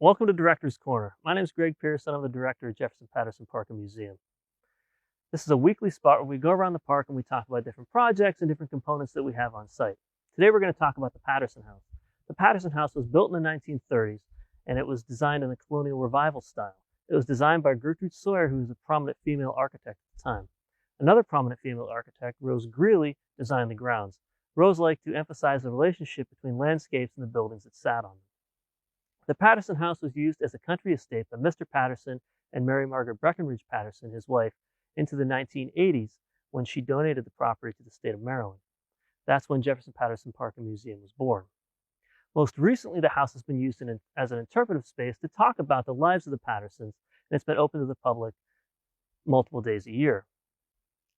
Welcome to Director's Corner. My name is Greg Pearson. I'm the director of Jefferson Patterson Park and Museum. This is a weekly spot where we go around the park and we talk about different projects and different components that we have on site. Today we're going to talk about the Patterson House. The Patterson House was built in the 1930s and it was designed in the colonial revival style. It was designed by Gertrude Sawyer, who was a prominent female architect at the time. Another prominent female architect, Rose Greeley, designed the grounds. Rose liked to emphasize the relationship between landscapes and the buildings that sat on them. The Patterson House was used as a country estate by Mr. Patterson and Mary Margaret Breckinridge Patterson, his wife, into the 1980s when she donated the property to the state of Maryland. That's when Jefferson Patterson Park and Museum was born. Most recently, the house has been used as an interpretive space to talk about the lives of the Pattersons, and it's been open to the public multiple days a year.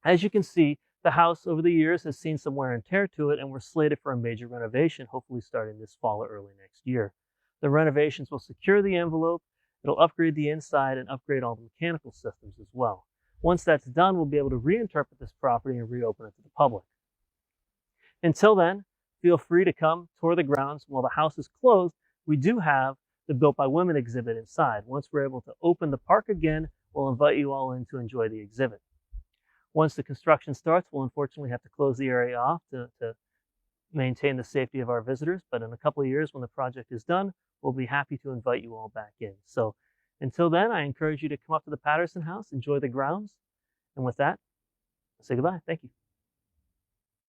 As you can see, the house over the years has seen some wear and tear to it, and we're slated for a major renovation, hopefully starting this fall or early next year. The renovations will secure the envelope, it'll upgrade the inside, and upgrade all the mechanical systems as well. Once that's done, we'll be able to reinterpret this property and reopen it to the public. Until then, feel free to come tour the grounds. While the house is closed, we do have the Built by Women exhibit inside. Once we're able to open the park again, we'll invite you all in to enjoy the exhibit. Once the construction starts, we'll unfortunately have to close the area off to maintain the safety of our visitors, but in a couple of years when the project is done, we'll be happy to invite you all back in. So until then, I encourage you to come up to the Patterson House, enjoy the grounds, and with that, I'll say goodbye. Thank you.